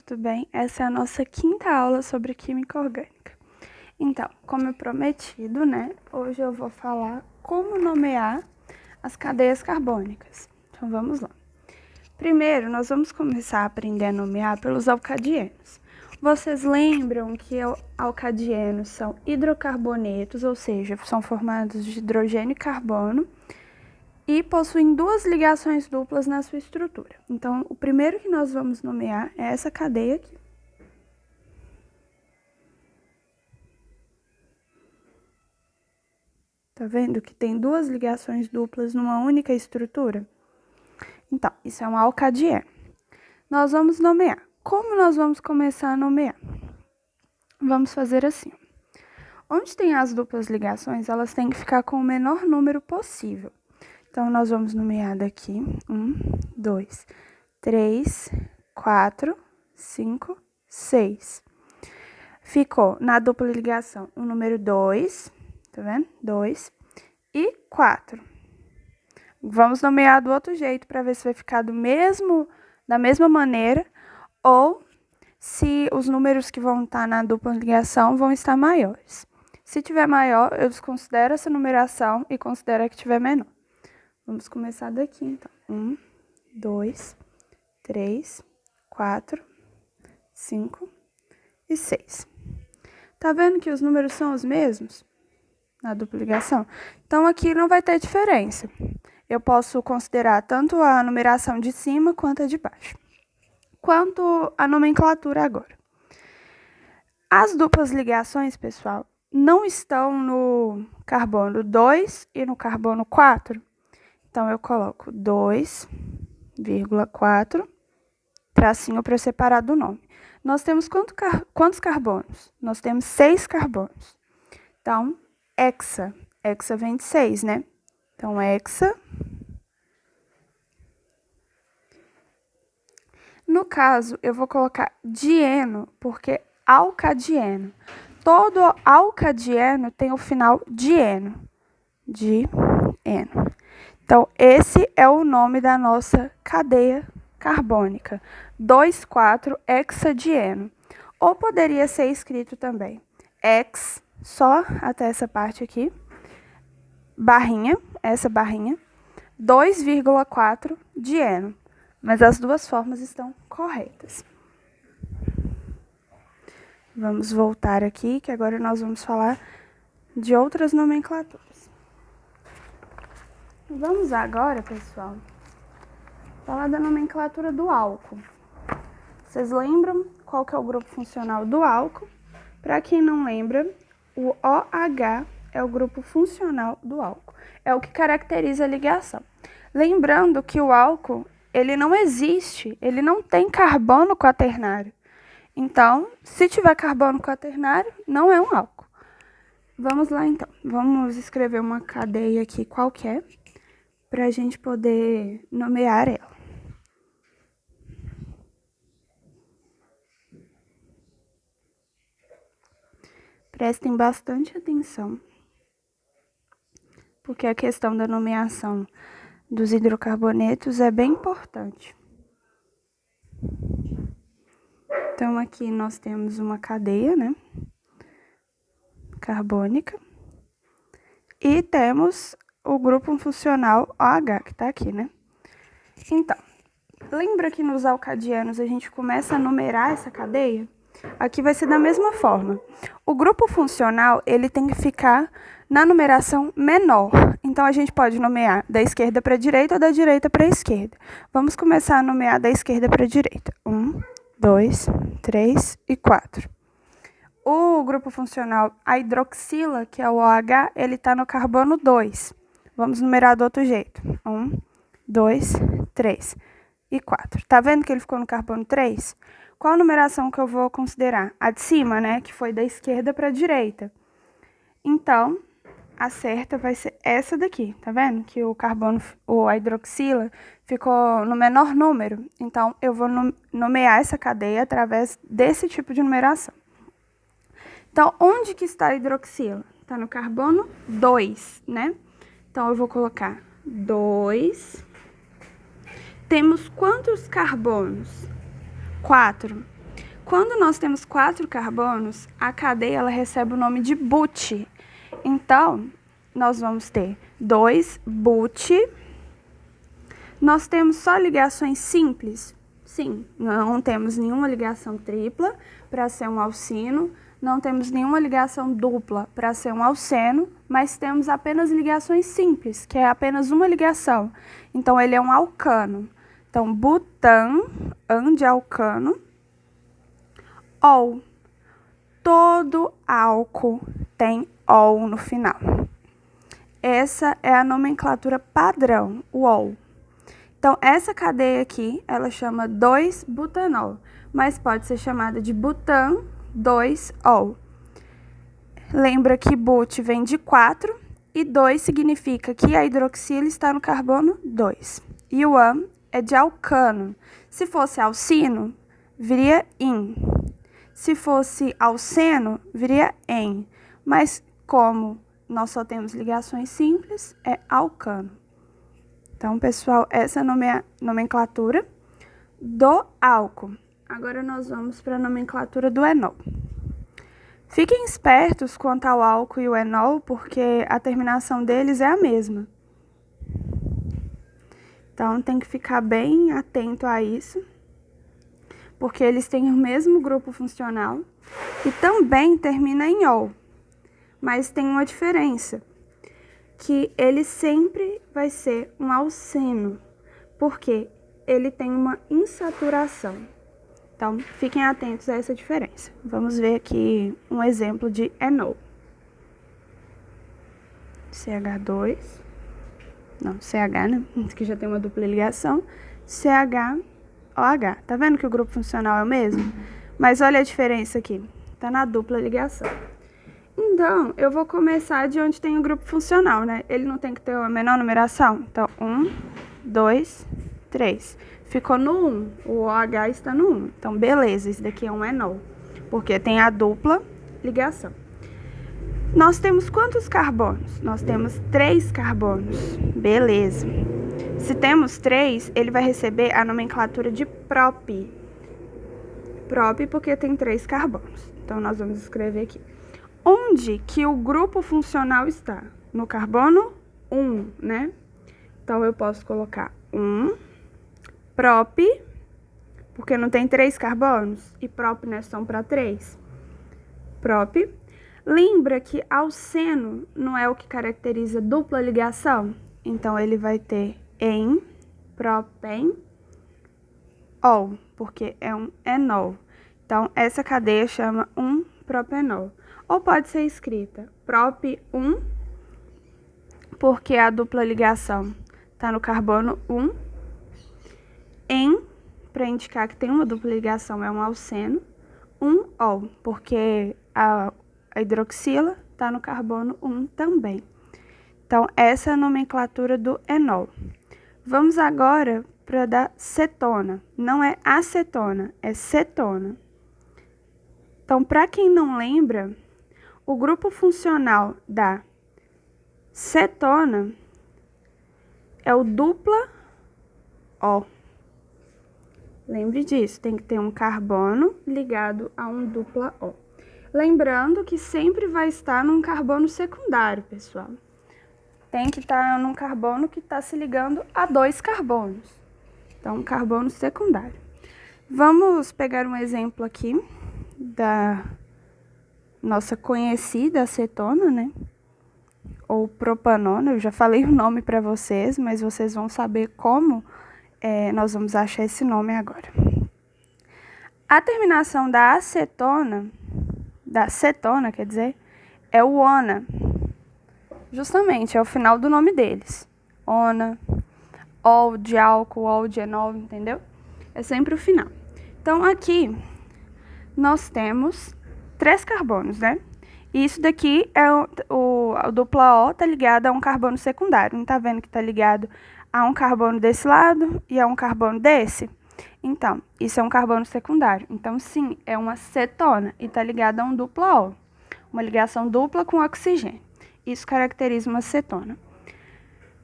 tudo bem? Essa é a nossa quinta aula sobre química orgânica. Então, como prometido, hoje eu vou falar como nomear as cadeias carbônicas. Então, vamos lá. Primeiro, nós vamos começar a aprender a nomear pelos alcadienos. Vocês lembram que alcadienos são hidrocarbonetos, ou seja, são formados de hidrogênio e carbono, e possuem duas ligações duplas na sua estrutura. Então, o primeiro que nós vamos nomear é essa cadeia aqui. Tá vendo que tem duas ligações duplas numa única estrutura? Então, isso é um alcadieno. Nós vamos nomear. Como nós vamos começar a nomear? Vamos fazer assim. Onde tem as duplas ligações, elas têm que ficar com o menor número possível. Então, nós vamos nomear daqui 1, 2, 3, 4, 5, 6. Ficou na dupla ligação o número 2, tá vendo? 2 e 4. Vamos nomear do outro jeito para ver se vai ficar da mesma maneira ou se os números que vão estar na dupla ligação vão estar maiores. Se tiver maior, eu desconsidero essa numeração e considero a que tiver menor. Vamos começar daqui, então. 1, 2, 3, 4, 5 e 6. Tá vendo que os números são os mesmos na dupla ligação? Então, aqui não vai ter diferença. Eu posso considerar tanto a numeração de cima quanto a de baixo. Quanto à nomenclatura agora. As duplas ligações, pessoal, não estão no carbono 2 e no carbono 4. Então, eu coloco 2,4, tracinho para separar do nome. Nós temos quantos carbonos? Nós temos 6 carbonos. Então, hexa. Hexa vem de 6, né? Então, hexa. No caso, eu vou colocar dieno, porque alcadieno. Todo alcadieno tem o final dieno. Dieno. Então, esse é o nome da nossa cadeia carbônica. 2,4-hexadieno. Ou poderia ser escrito também hex, só até essa parte aqui, barrinha, essa barrinha, 2,4 dieno. Mas as duas formas estão corretas. Vamos voltar aqui, que agora nós vamos falar de outras nomenclaturas. Vamos agora, pessoal, falar da nomenclatura do álcool. Vocês lembram qual que é o grupo funcional do álcool? Para quem não lembra, o OH é o grupo funcional do álcool. É o que caracteriza a ligação. Lembrando que o álcool, ele não existe, ele não tem carbono quaternário. Então, se tiver carbono quaternário, não é um álcool. Vamos lá, então. Vamos escrever uma cadeia aqui qualquer, para a gente poder nomear ela. Prestem bastante atenção, porque a questão da nomeação dos hidrocarbonetos é bem importante. Então, aqui nós temos uma cadeia, carbônica, e temos o grupo funcional OH, que está aqui, Então, lembra que nos alcadienos a gente começa a numerar essa cadeia? Aqui vai ser da mesma forma. O grupo funcional, ele tem que ficar na numeração menor. Então, a gente pode nomear da esquerda para a direita ou da direita para a esquerda. Vamos começar a nomear da esquerda para a direita. 1, 2, 3 e 4. O grupo funcional, a hidroxila, que é o OH, ele está no carbono 2. Vamos numerar do outro jeito. 1, 2, 3 e 4. Tá vendo que ele ficou no carbono 3? Qual a numeração que eu vou considerar? A de cima, que foi da esquerda para a direita. Então, a certa vai ser essa daqui, tá vendo? Que a hidroxila ficou no menor número. Então, eu vou nomear essa cadeia através desse tipo de numeração. Então, onde que está a hidroxila? Está no carbono 2, Então, eu vou colocar 2. Temos quantos carbonos? 4. Quando nós temos 4 carbonos, a cadeia ela recebe o nome de but. Então, nós vamos ter 2 but. Nós temos só ligações simples? Sim, não temos nenhuma ligação tripla para ser um alcino, não temos nenhuma ligação dupla para ser um alceno, mas temos apenas ligações simples, que é apenas uma ligação. Então, ele é um alcano. Então, butan, an de alcano, ol. Todo álcool tem ol no final. Essa é a nomenclatura padrão, o ol. Então, essa cadeia aqui, ela chama 2-butanol, mas pode ser chamada de butan 2-ol. Lembra que but vem de 4 e 2 significa que a hidroxila está no carbono 2. E o an é de alcano. Se fosse alcino, viria in. Se fosse alceno, viria en. Mas como nós só temos ligações simples, é alcano. Então, pessoal, essa é a nomenclatura do álcool. Agora nós vamos para a nomenclatura do enol. Fiquem espertos quanto ao álcool e o enol, porque a terminação deles é a mesma. Então, tem que ficar bem atento a isso, porque eles têm o mesmo grupo funcional e também termina em ol. Mas tem uma diferença, que ele sempre vai ser um alceno, porque ele tem uma insaturação. Então, fiquem atentos a essa diferença. Vamos ver aqui um exemplo de enol. CH2, não, CH, né? Que já tem uma dupla ligação. CHOH. Tá vendo que o grupo funcional é o mesmo? Mas olha a diferença aqui. Tá na dupla ligação. Então, eu vou começar de onde tem o grupo funcional, né? Ele não tem que ter a menor numeração? Então, 1, 2, 3. Ficou no 1. O OH está no 1. Então, beleza, esse daqui é um enol, porque tem a dupla ligação. Nós temos quantos carbonos? Nós temos 3 carbonos. Beleza. Se temos 3, ele vai receber a nomenclatura de prop. Prop porque tem 3 carbonos. Então, nós vamos escrever aqui. Onde que o grupo funcional está? No carbono 1, né? Então, eu posso colocar 1, prop, porque não tem 3 carbonos, e prop, né, são para 3. Prop. Lembra que alceno não é o que caracteriza dupla ligação? Então, ele vai ter en, propen, ol, porque é um enol. Então, essa cadeia chama 1-propenol. Ou pode ser escrita prop 1, porque a dupla ligação está no carbono 1. En, para indicar que tem uma dupla ligação, é um alceno. 1-ol, porque a hidroxila está no carbono 1 também. Então, essa é a nomenclatura do enol. Vamos agora para a da cetona. Não é acetona, é cetona. Então, para quem não lembra, o grupo funcional da cetona é o dupla O. Lembre disso, tem que ter um carbono ligado a um dupla O. Lembrando que sempre vai estar num carbono secundário, pessoal. Tem que estar num carbono que está se ligando a 2 carbonos. Então, um carbono secundário. Vamos pegar um exemplo aqui da nossa conhecida acetona, né? Ou propanona, eu já falei o nome para vocês, mas vocês vão saber como nós vamos achar esse nome agora. A terminação da cetona, quer dizer, é o ona. Justamente, é o final do nome deles. Ona, ol de álcool, ol de enol, entendeu? É sempre o final. Então, aqui, nós temos 3 carbonos, né? E isso daqui é o dupla O tá ligado a um carbono secundário. Não tá vendo que tá ligado a um carbono desse lado e a um carbono desse? Então, isso é um carbono secundário. Então, sim, é uma cetona e tá ligado a um dupla O. Uma ligação dupla com oxigênio. Isso caracteriza uma cetona.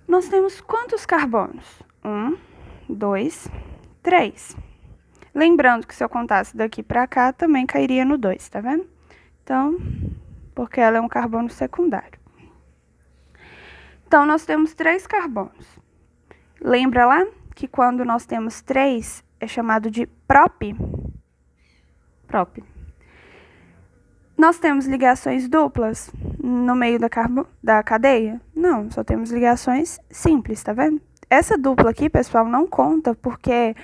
Nós temos quantos carbonos? 1, 2, 3. Lembrando que se eu contasse daqui para cá, também cairia no 2, tá vendo? Então, porque ela é um carbono secundário. Então, nós temos 3 carbonos. Lembra lá que quando nós temos 3, é chamado de prop? Prop. Nós temos ligações duplas no meio da cadeia? Não, só temos ligações simples, tá vendo? Essa dupla aqui, pessoal, não conta porque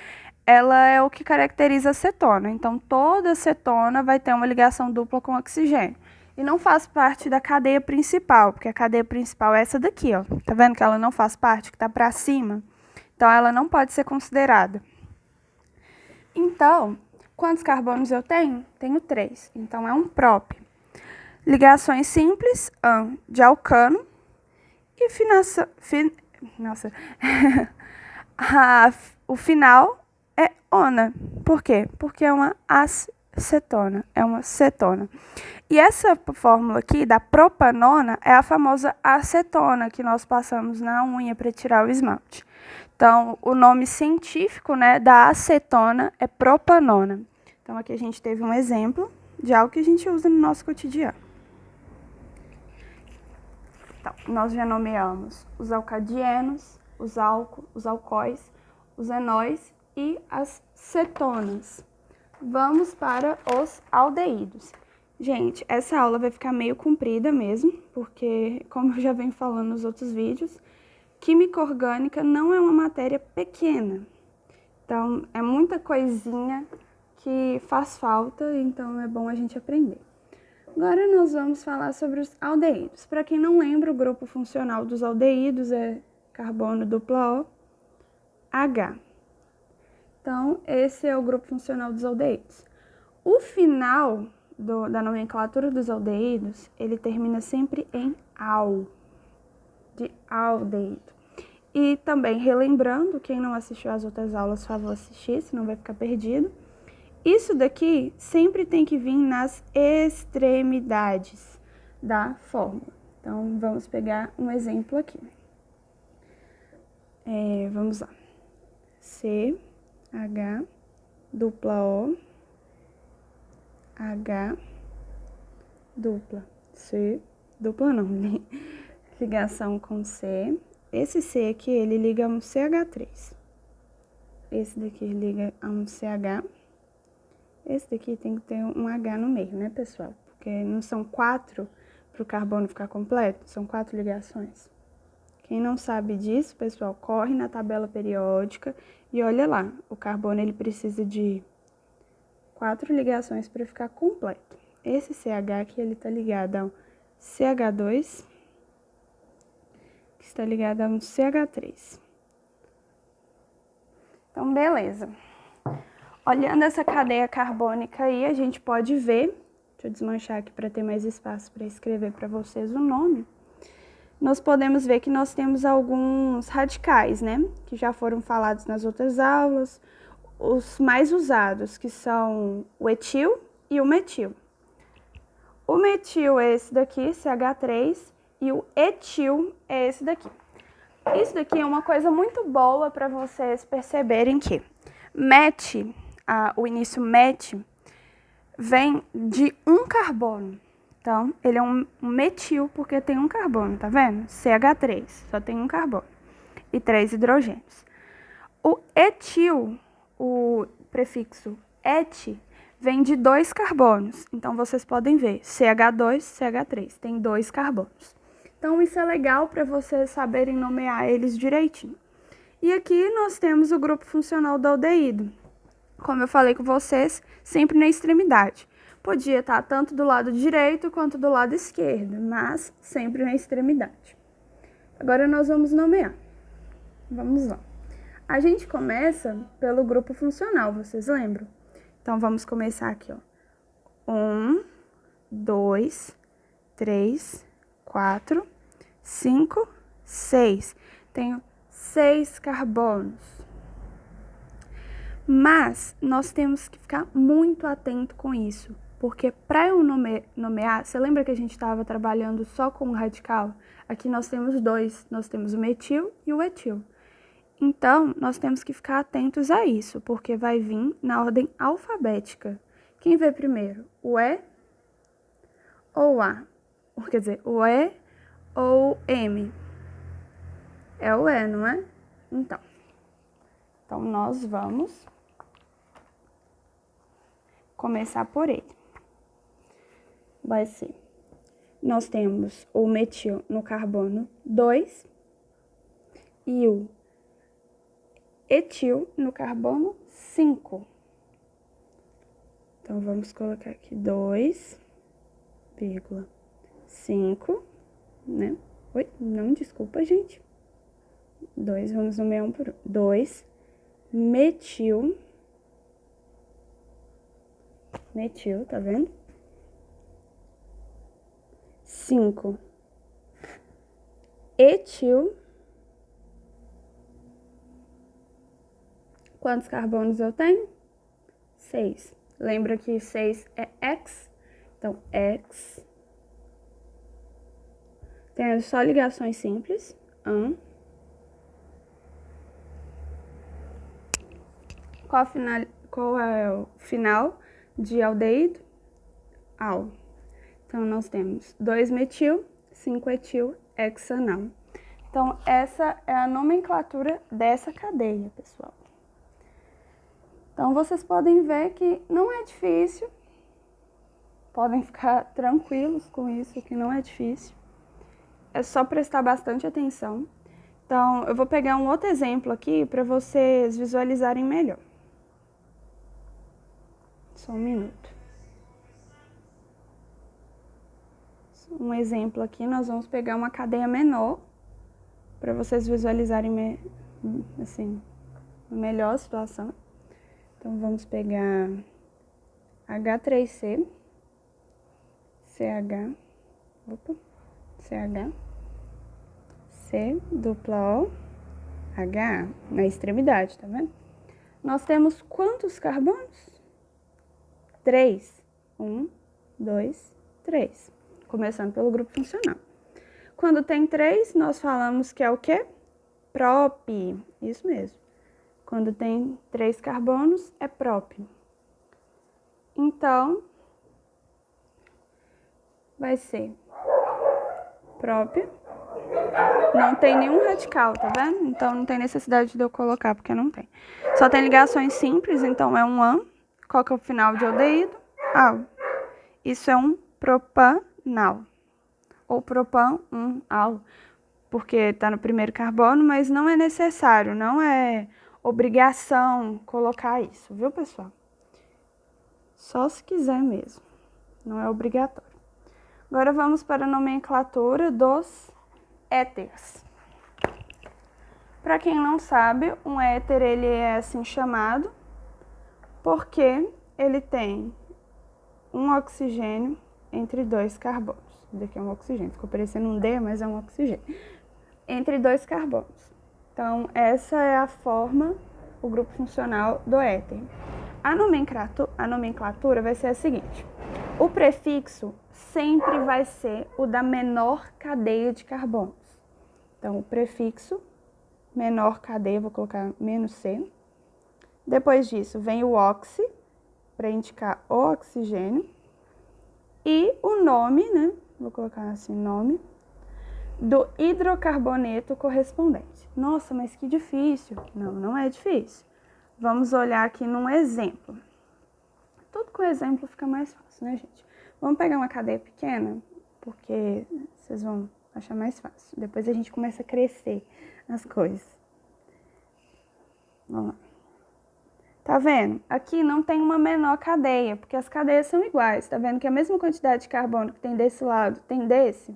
ela é o que caracteriza a cetona. Então, toda cetona vai ter uma ligação dupla com oxigênio. E não faz parte da cadeia principal, porque a cadeia principal é essa daqui, ó. Tá vendo que ela não faz parte, que tá para cima? Então, ela não pode ser considerada. Então, quantos carbonos eu tenho? Tenho 3. Então, é um prop. Ligações simples, de alcano. E o final é ona. Por quê? Porque é uma acetona, é uma cetona. E essa fórmula aqui, da propanona, é a famosa acetona que nós passamos na unha para tirar o esmalte. Então, o nome científico, né, da acetona é propanona. Então, aqui a gente teve um exemplo de algo que a gente usa no nosso cotidiano. Então, nós já nomeamos os alcadienos, os alcoóis, os enóis e as cetonas. Vamos para os aldeídos. Gente, essa aula vai ficar meio comprida mesmo, porque, como eu já venho falando nos outros vídeos, química orgânica não é uma matéria pequena. Então, é muita coisinha que faz falta, então é bom a gente aprender. Agora nós vamos falar sobre os aldeídos. Para quem não lembra, o grupo funcional dos aldeídos é carbono dupla O, H. Então, esse é o grupo funcional dos aldeídos. O final da nomenclatura dos aldeídos, ele termina sempre em -al, de aldeído. E também, relembrando, quem não assistiu às outras aulas, por favor, assistir, senão vai ficar perdido. Isso daqui sempre tem que vir nas extremidades da fórmula. Então, vamos pegar um exemplo aqui. Vamos lá. CH dupla O, H dupla. C dupla não, né? Ligação com C. Esse C aqui, ele liga a um CH3. Esse daqui liga a um CH. Esse daqui tem que ter um H no meio, né, pessoal? Porque não são 4 para o carbono ficar completo, são 4 ligações. Quem não sabe disso, pessoal, corre na tabela periódica e olha lá. O carbono, ele precisa de 4 ligações para ficar completo. Esse CH aqui, ele tá ligado a um CH2, que está ligado a um CH3. Então, beleza. Olhando essa cadeia carbônica aí, a gente pode ver, deixa eu desmanchar aqui para ter mais espaço para escrever para vocês o nome. Nós podemos ver que nós temos alguns radicais, né? Que já foram falados nas outras aulas. Os mais usados, que são o etil e o metil. O metil é esse daqui, CH3, e o etil é esse daqui. Isso daqui é uma coisa muito boa para vocês perceberem que o início met, vem de um carbono. Então, ele é um metil porque tem um carbono, tá vendo? CH3, só tem um carbono e 3 hidrogênios. O etil, o prefixo et, vem de 2 carbonos. Então, vocês podem ver, CH2, CH3, tem 2 carbonos. Então, isso é legal para vocês saberem nomear eles direitinho. E aqui nós temos o grupo funcional do aldeído. Como eu falei com vocês, sempre na extremidade. Podia estar tanto do lado direito quanto do lado esquerdo, mas sempre na extremidade. Agora nós vamos nomear. Vamos lá. A gente começa pelo grupo funcional, vocês lembram? Então, vamos começar aqui, ó. 1, 2, 3, 4, 5, 6. Tenho 6 carbonos. Mas nós temos que ficar muito atento com isso, porque para eu nomear, você lembra que a gente estava trabalhando só com o radical? Aqui nós temos 2, nós temos o metil e o etil. Então, nós temos que ficar atentos a isso, porque vai vir na ordem alfabética. Quem vê primeiro? O E ou o A? Quer dizer, o E ou M? É o E, não é? Então nós vamos começar por ele. Vai ser, nós temos o metil no carbono 2 e o etil no carbono 5. Então, vamos colocar aqui 2,5, né? Oi, não, desculpa, gente. 2, vamos nomear um por um. 2 metil, tá vendo? 5 etil. Quantos carbonos eu tenho? 6. Lembra que 6 é X? Então, X. Tendo só ligações simples. Qual é o final de aldeído? Al. Então, nós temos 2-metil, 5-etil, hexanal. Então, essa é a nomenclatura dessa cadeia, pessoal. Então, vocês podem ver que não é difícil. Podem ficar tranquilos com isso, que não é difícil. É só prestar bastante atenção. Então, eu vou pegar um outro exemplo aqui para vocês visualizarem melhor. Só um minuto. Um exemplo aqui, nós vamos pegar uma cadeia menor para vocês visualizarem assim, melhor a situação. Então, vamos pegar H3C, CH, C, dupla O, H, na extremidade, tá vendo? Nós temos quantos carbonos? 3. 1, 2, 3. Começando pelo grupo funcional. Quando tem 3, nós falamos que é o quê? Prop. Isso mesmo. Quando tem 3 carbonos, é prop. Então, vai ser prop. Não tem nenhum radical, tá vendo? Então, não tem necessidade de eu colocar, porque não tem. Só tem ligações simples, então é um AN. Qual que é o final de aldeído? Al. Isso é um propanal. Ou propan, al. Porque tá no primeiro carbono, mas não é necessário, não é obrigação colocar isso, viu, pessoal? Só se quiser mesmo, não é obrigatório. Agora vamos para a nomenclatura dos éteres. Para quem não sabe, um éter ele é assim chamado porque ele tem um oxigênio entre 2 carbonos. Daqui é um oxigênio, ficou parecendo um D, mas é um oxigênio. Entre 2 carbonos. Então, essa é a forma, o grupo funcional do éter. A nomenclatura vai ser a seguinte: o prefixo sempre vai ser o da menor cadeia de carbonos. Então, o prefixo, menor cadeia, vou colocar -C. Depois disso, vem o oxi, para indicar o oxigênio. E o nome, né? Vou colocar assim, nome do hidrocarboneto correspondente. Nossa, mas que difícil. Não, não é difícil. Vamos olhar aqui num exemplo. Tudo com exemplo fica mais fácil, né, gente? Vamos pegar uma cadeia pequena, porque vocês vão achar mais fácil. Depois a gente começa a crescer as coisas. Vamos lá. Tá vendo? Aqui não tem uma menor cadeia, porque as cadeias são iguais. Tá vendo que a mesma quantidade de carbono que tem desse lado tem desse?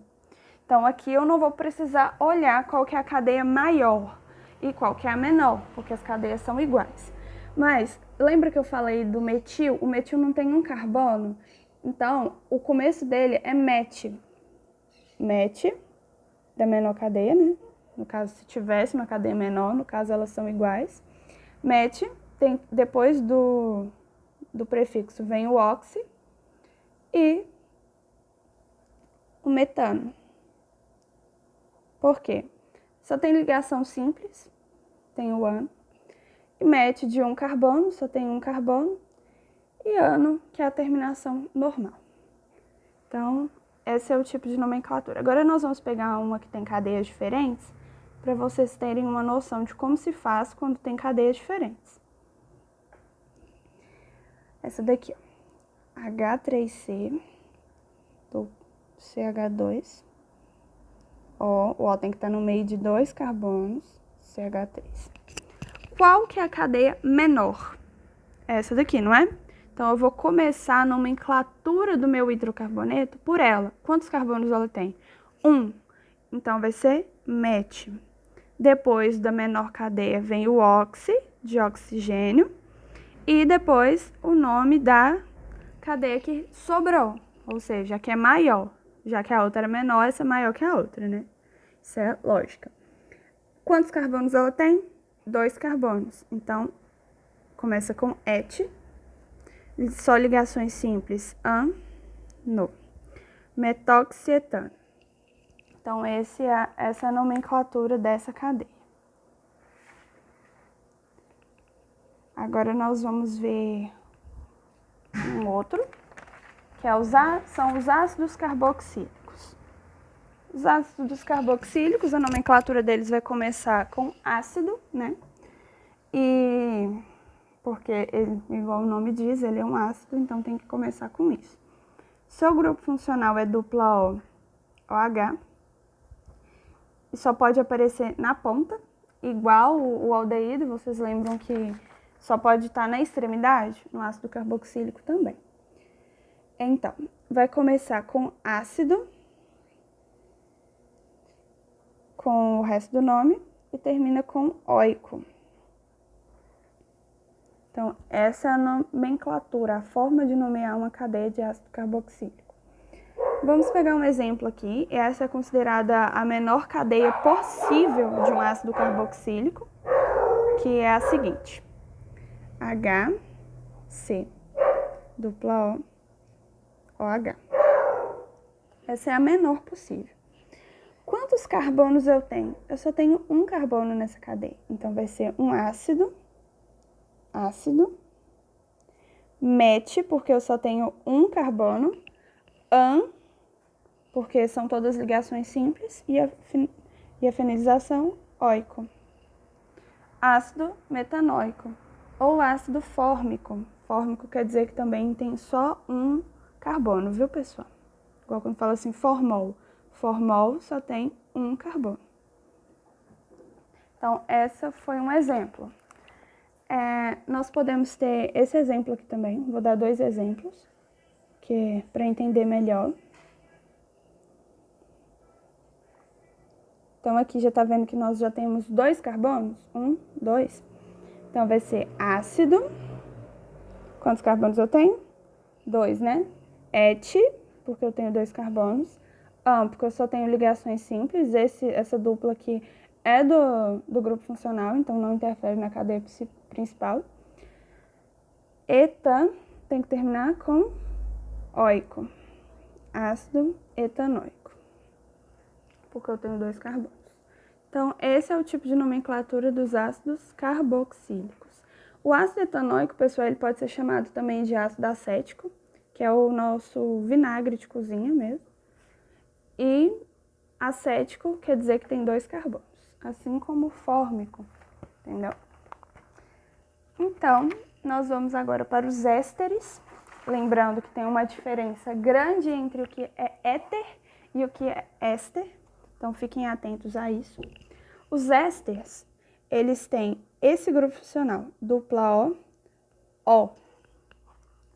Então, aqui eu não vou precisar olhar qual que é a cadeia maior e qual que é a menor, porque as cadeias são iguais. Mas, lembra que eu falei do metil? O metil não tem um carbono, então, o começo dele é met. Met, da menor cadeia, né? No caso, se tivesse uma cadeia menor, no caso, elas são iguais. Met, tem, depois do prefixo vem o oxi e o metano. Por quê? Só tem ligação simples, tem o ano. E met de um carbono, só tem um carbono. E ano, que é a terminação normal. Então, esse é o tipo de nomenclatura. Agora nós vamos pegar uma que tem cadeias diferentes, para vocês terem uma noção de como se faz quando tem cadeias diferentes. Essa daqui, ó, H3C, do CH2, o O tem que estar no meio de 2 carbonos, CH3. Qual que é a cadeia menor? Essa daqui, não é? Então, eu vou começar a nomenclatura do meu hidrocarboneto por ela. Quantos carbonos ela tem? 1. Então, vai ser met. Depois da menor cadeia vem o oxi, de oxigênio. E depois o nome da cadeia que sobrou. Ou seja, a que é maior. Já que a outra era menor, essa é maior que a outra, né? Isso é lógica. Quantos carbonos ela tem? 2 carbonos. Então, começa com et. Só ligações simples, no. Metoxietano. Então, essa é a nomenclatura dessa cadeia. Agora, nós vamos ver um outro, que são os ácidos carboxílicos. Os ácidos carboxílicos, a nomenclatura deles vai começar com ácido, né? Porque, igual o nome diz, ele é um ácido, então tem que começar com isso. Seu grupo funcional é dupla O, OH, e só pode aparecer na ponta, igual o aldeído, vocês lembram que só pode estar na extremidade, no ácido carboxílico também. Então, vai começar com ácido, com o resto do nome, e termina com óico. Então, essa é a nomenclatura, a forma de nomear uma cadeia de ácido carboxílico. Vamos pegar um exemplo aqui. Essa é considerada a menor cadeia possível de um ácido carboxílico, que é a seguinte. HC, dupla O, OH. Essa é a menor possível. Quantos carbonos eu tenho? Eu só tenho um carbono nessa cadeia. Então, vai ser um ácido, met, porque eu só tenho um carbono, porque são todas ligações simples, e a fenilização, óico. Ácido metanóico, ou ácido fórmico. Fórmico quer dizer que também tem só um carbono, viu, pessoal? Igual quando fala assim, formol. Formol só tem um carbono. Então, essa foi um exemplo. Nós podemos ter esse exemplo aqui também. Vou dar 2 exemplos, para entender melhor. Então, aqui já tá vendo que nós já temos 2 carbonos? 1, 2. Então, vai ser ácido. Quantos carbonos eu tenho? 2, né? Et, porque eu tenho 2 carbonos. Porque eu só tenho ligações simples. Essa dupla aqui é do grupo funcional, então não interfere na cadeia principal. Etan tem que terminar com óico. Ácido etanoico. Porque eu tenho 2 carbonos. Então, esse é o tipo de nomenclatura dos ácidos carboxílicos. O ácido etanoico, pessoal, ele pode ser chamado também de ácido acético, que é o nosso vinagre de cozinha mesmo. E acético quer dizer que tem 2 carbonos, assim como fórmico, entendeu? Então, nós vamos agora para os ésteres, lembrando que tem uma diferença grande entre o que é éter e o que é éster, então fiquem atentos a isso. Os ésteres, eles têm esse grupo funcional, dupla O.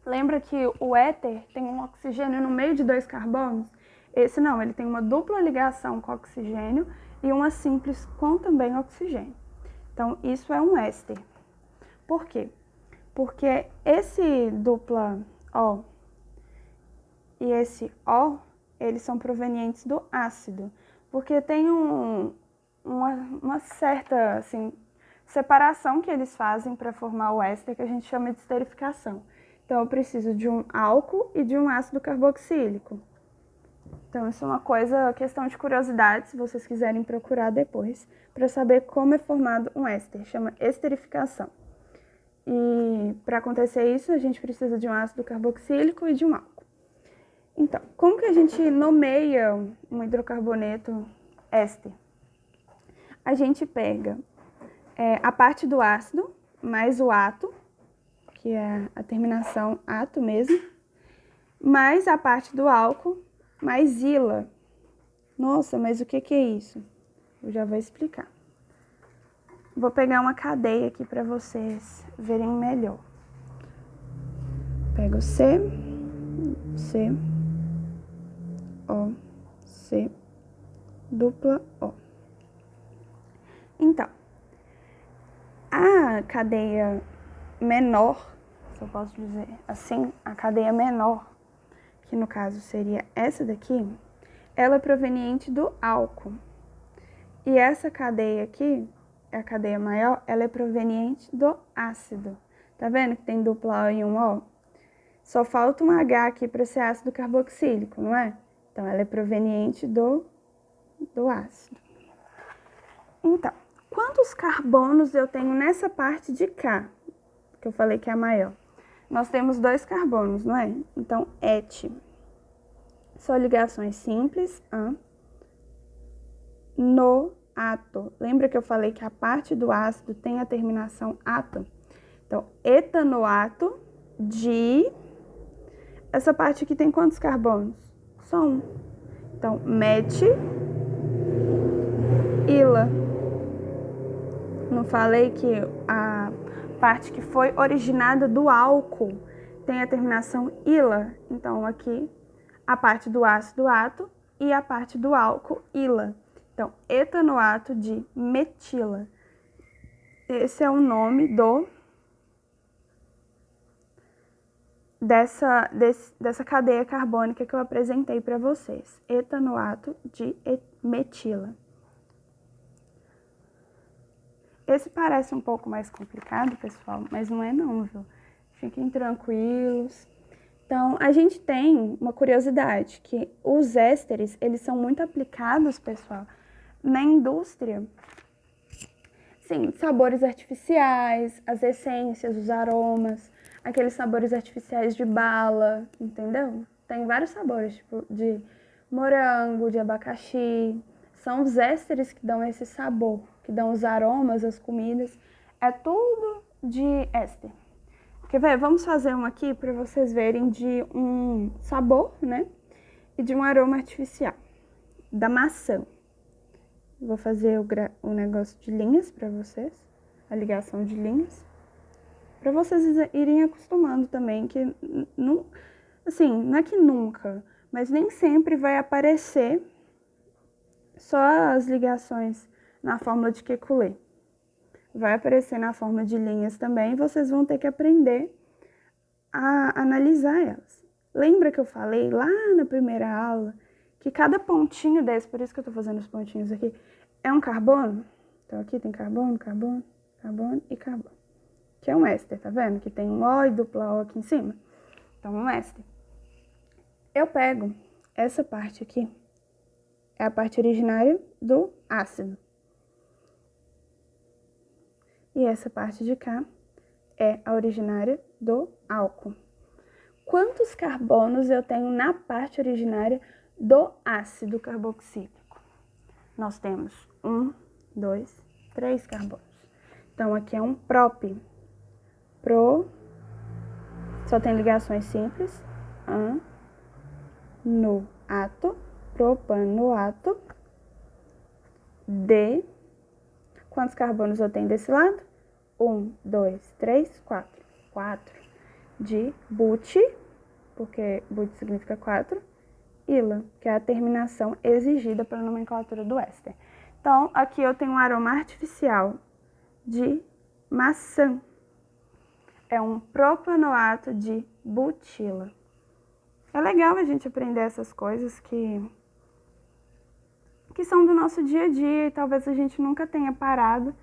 Lembra que o éter tem um oxigênio no meio de 2 carbonos? Esse não, ele tem uma dupla ligação com oxigênio e uma simples com também oxigênio. Então, isso é um éster. Por quê? Porque esse dupla O e esse O, eles são provenientes do ácido. Porque tem uma certa assim, separação que eles fazem para formar o éster, que a gente chama de esterificação. Então, eu preciso de um álcool e de um ácido carboxílico. Então, isso é uma coisa, questão de curiosidade, se vocês quiserem procurar depois, para saber como é formado um éster. Chama esterificação. E para acontecer isso, a gente precisa de um ácido carboxílico e de um álcool. Então, como que a gente nomeia um hidrocarboneto éster? A gente pega a parte do ácido, mais o ato, que é a terminação ato mesmo, mais a parte do álcool, mais ila. Nossa, mas o que é isso? Eu já vou explicar. Vou pegar uma cadeia aqui para vocês verem melhor. Pego C, O, C, dupla O. Então, a cadeia menor, se eu posso dizer assim, a cadeia menor, que no caso seria essa daqui, ela é proveniente do álcool. E essa cadeia aqui, a cadeia maior, ela é proveniente do ácido. Tá vendo que tem dupla O e um O? Só falta um H aqui para ser ácido carboxílico, não é? Então, ela é proveniente do ácido. Então, quantos carbonos eu tenho nessa parte de cá, que eu falei que é a maior? Nós temos 2 carbonos, não é? Então, et. Só ligações simples, no ato. Lembra que eu falei que a parte do ácido tem a terminação ato? Então, etanoato de... Essa parte aqui tem quantos carbonos? Só um. Então, ila. Não falei que a parte que foi originada do álcool tem a terminação ila? Então, aqui, a parte do ácido ato e a parte do álcool ila. Então, etanoato de metila. Esse é o nome dessa cadeia carbônica que eu apresentei para vocês. Etanoato de metila. Esse parece um pouco mais complicado, pessoal, mas não é não, viu? Fiquem tranquilos. Então, a gente tem uma curiosidade, que os ésteres, eles são muito aplicados, pessoal, na indústria. Sim, sabores artificiais, as essências, os aromas, aqueles sabores artificiais de bala, entendeu? Tem vários sabores, tipo de morango, de abacaxi. São os ésteres que dão esse sabor, que dão os aromas, as comidas. É tudo de éster. Quer ver? Vamos fazer um aqui para vocês verem de um sabor, né? E de um aroma artificial. Da maçã. Vou fazer o negócio de linhas para vocês. A ligação de linhas. Para vocês irem acostumando também, que não, assim, não é que nunca, mas nem sempre vai aparecer só as ligações na fórmula de Kekulé. Vai aparecer na forma de linhas também, e vocês vão ter que aprender a analisar elas. Lembra que eu falei lá na primeira aula que cada pontinho desse, por isso que eu tô fazendo os pontinhos aqui, é um carbono? Então aqui tem carbono, carbono, carbono e carbono. Que é um éster, tá vendo? Que tem um O e dupla O aqui em cima. Então, um éster. Eu pego essa parte aqui, é a parte originária do ácido. E essa parte de cá é a originária do álcool. Quantos carbonos eu tenho na parte originária do ácido carboxílico? Nós temos 1, 2, 3 carbonos. Então, aqui é um prop. Só tem ligações simples. Anoato, propanoato, de... Quantos carbonos eu tenho desse lado? 1, 2, 3, 4. 4 de but, porque but significa 4, ila, que é a terminação exigida pela nomenclatura do éster. Então, aqui eu tenho um aroma artificial de maçã. É um propanoato de butila. É legal a gente aprender essas coisas que são do nosso dia a dia e talvez a gente nunca tenha parado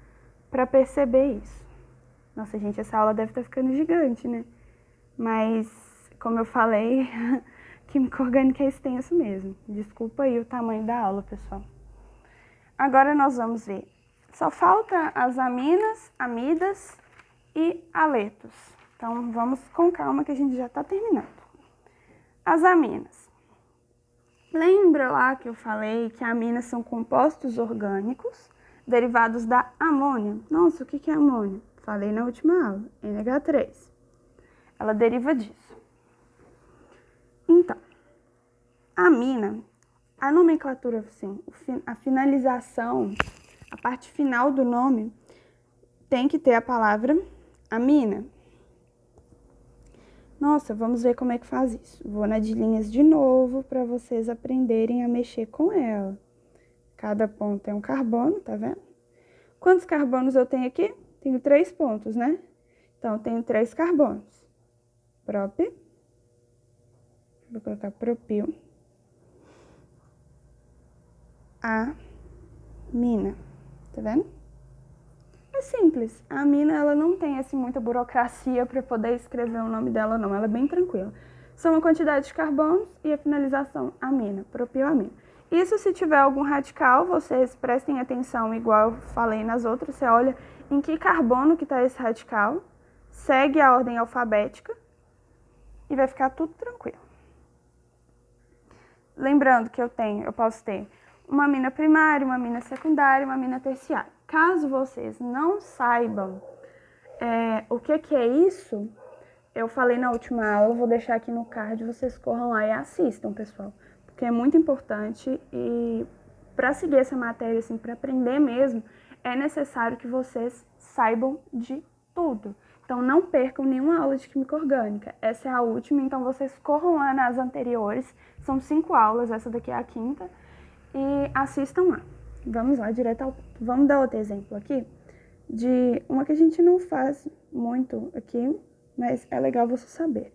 para perceber isso. Nossa, gente, essa aula deve estar ficando gigante, né? Mas, como eu falei, Química orgânica é extenso mesmo. Desculpa aí o tamanho da aula, pessoal. Agora nós vamos ver. Só falta as aminas, amidas e aletos. Então, vamos com calma que a gente já está terminando. As aminas. Lembra lá que eu falei que aminas são compostos orgânicos derivados da amônia? Nossa, o que é amônia? Falei na última aula, NH3. Ela deriva disso. Então, amina, a nomenclatura, assim, a finalização, a parte final do nome tem que ter a palavra amina. Nossa, vamos ver como é que faz isso. Vou na de linhas de novo para vocês aprenderem a mexer com ela. Cada ponto é um carbono, tá vendo? Quantos carbonos eu tenho aqui? Tenho 3 pontos, né? Então, eu tenho 3 carbonos. Prop. Vou colocar propil. Amina. Tá vendo? É simples. A amina, ela não tem assim muita burocracia para poder escrever o nome dela, não. Ela é bem tranquila. São a quantidade de carbonos e a finalização amina, propioamina. Isso se tiver algum radical, vocês prestem atenção, igual eu falei nas outras, você olha em que carbono que está esse radical, segue a ordem alfabética e vai ficar tudo tranquilo. Lembrando que eu posso ter uma amina primária, uma amina secundária, uma amina terciária. Caso vocês não saibam o que é isso, eu falei na última aula, vou deixar aqui no card, vocês corram lá e assistam, pessoal. Porque é muito importante e para seguir essa matéria, assim, para aprender mesmo, é necessário que vocês saibam de tudo. Então, não percam nenhuma aula de química orgânica. Essa é a última, então vocês corram lá nas anteriores. São 5 aulas, essa daqui é a 5ª. E assistam lá. Vamos lá, direto ao ponto. Vamos dar outro exemplo aqui de uma que a gente não faz muito aqui, mas é legal você saber.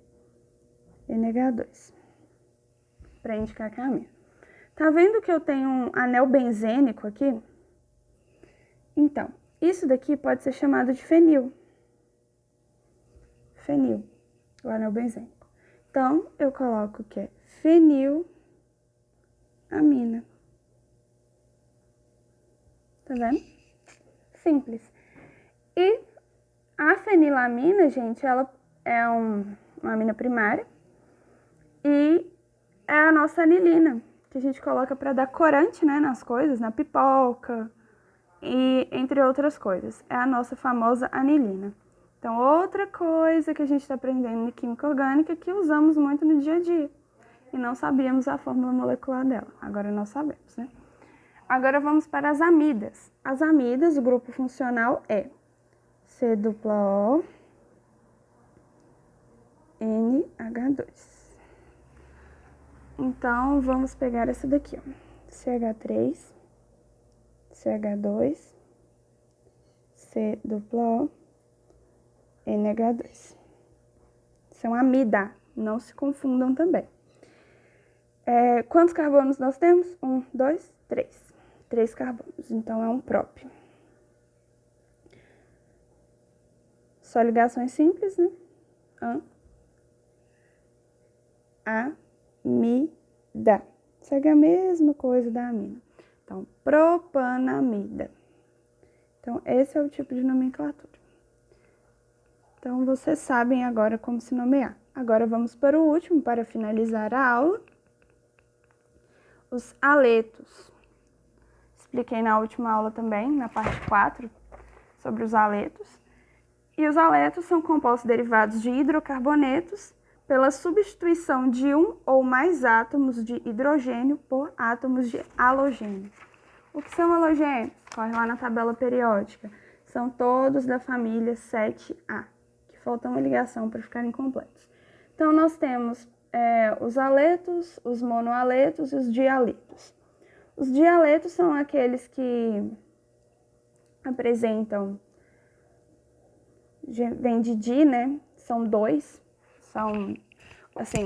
NH2. Para indicar que é a amina. Tá vendo que eu tenho um anel benzênico aqui? Então, isso daqui pode ser chamado de fenil. Fenil, o anel benzênico. Então, eu coloco que é fenilamina. Tá vendo? Simples. E a fenilamina, gente, ela é uma amina primária e é a nossa anilina, que a gente coloca para dar corante, né, nas coisas, na pipoca e entre outras coisas. É a nossa famosa anilina. Então, outra coisa que a gente está aprendendo em química orgânica que usamos muito no dia a dia. E não sabíamos a fórmula molecular dela. Agora nós sabemos, né? Agora vamos para as amidas. As amidas, o grupo funcional é C-O, NH2. Então, vamos pegar essa daqui, ó. CH3, CH2, C-O, NH2. São amida, não se confundam também. Quantos carbonos nós temos? 1, 2, 3. 3 carbonos, então é um prop. Só ligações simples, né? Amida. Segue a mesma coisa da amina. Então, propanamida. Então, esse é o tipo de nomenclatura. Então, vocês sabem agora como se nomear. Agora, vamos para o último, para finalizar a aula. Os aletos. Expliquei na última aula também, na parte 4, sobre os aletos. E os aletos são compostos derivados de hidrocarbonetos pela substituição de um ou mais átomos de hidrogênio por átomos de halogênio. O que são halogênios? Corre lá na tabela periódica. São todos da família 7A, que falta uma ligação para ficarem completos. Então, nós temos os aletos, os monoaletos e os dialetos. Os dialetos são aqueles que apresentam, vem de di, né? São 2,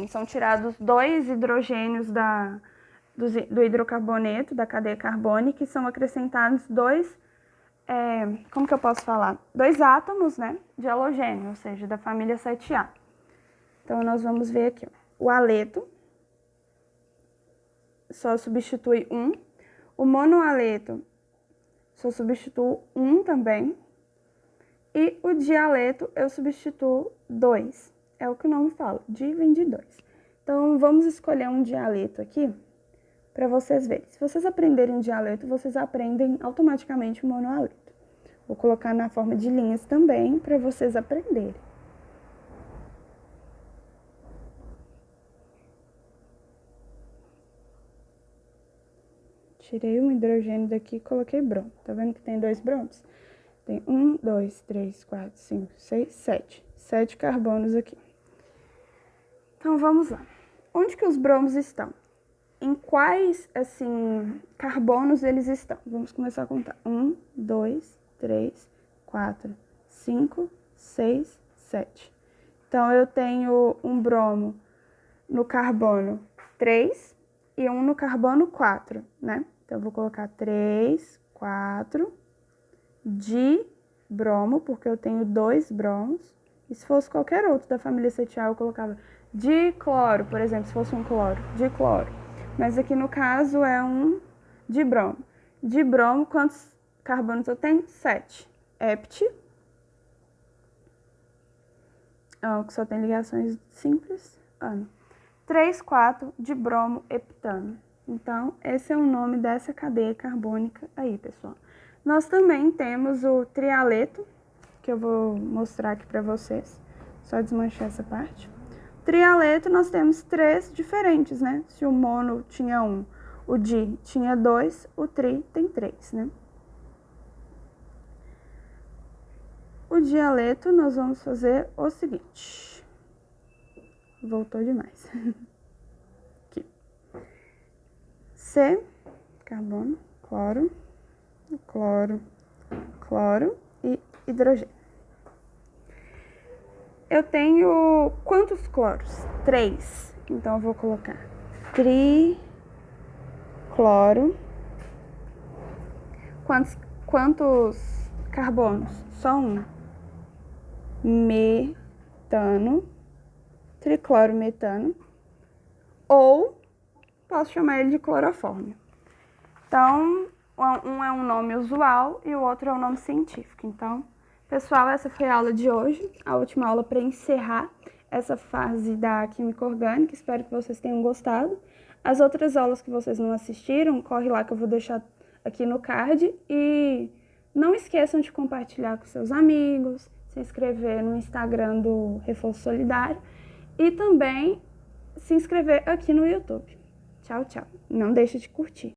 são tirados 2 hidrogênios do hidrocarboneto, da cadeia carbônica, e são acrescentados 2, como que eu posso falar? 2 átomos, né, de halogênio, ou seja, da família 7A. Então, nós vamos ver aqui, ó, o aleto, só substitui 1. O monoaleto só substituo 1 também. E o dialeto eu substituo 2. É o que o nome fala, di vem de 2. Então, vamos escolher um dialeto aqui para vocês verem. Se vocês aprenderem um dialeto, vocês aprendem automaticamente o monoaleto. Vou colocar na forma de linhas também para vocês aprenderem. Tirei um hidrogênio daqui e coloquei bromo. Tá vendo que tem 2 bromos? Tem 1, 2, 3, 4, 5, 6, 7. 7 carbonos aqui. Então, vamos lá. Onde que os bromos estão? Em quais, assim, carbonos eles estão? Vamos começar a contar. 1, 2, 3, 4, 5, 6, 7. Então, eu tenho um bromo no carbono 3 e um no carbono 4, né? Então, eu vou colocar 3, 4 de bromo, porque eu tenho 2 bromos. E se fosse qualquer outro da família acetil, eu colocava dicloro, por exemplo, se fosse um cloro, dicloro. Mas aqui no caso é um dibromo. Dibromo, quantos carbonos eu tenho? 7. Hept, que só tem ligações simples, ano. 3, 4 dibromo heptano. Então, esse é o nome dessa cadeia carbônica aí, pessoal. Nós também temos o trialeto, que eu vou mostrar aqui para vocês. Só desmanchar essa parte. Trialeto, nós temos 3 diferentes, né? Se o mono tinha 1, o di tinha 2, o tri tem 3, né? O dialeto, nós vamos fazer o seguinte. Voltou demais. Aqui. C, carbono, cloro, cloro, cloro e hidrogênio. Eu tenho quantos cloros? 3. Então, eu vou colocar tricloro. Quantos carbonos? Só 1. Metano. Triclorometano. Ou posso chamar ele de clorofórmio. Então, um é um nome usual e o outro é um nome científico. Então, pessoal, essa foi a aula de hoje, a última aula para encerrar essa fase da química orgânica. Espero que vocês tenham gostado. As outras aulas que vocês não assistiram, corre lá que eu vou deixar aqui no card. E não esqueçam de compartilhar com seus amigos, se inscrever no Instagram do Reforço Solidário e também se inscrever aqui no YouTube. Tchau, tchau. Não deixe de curtir.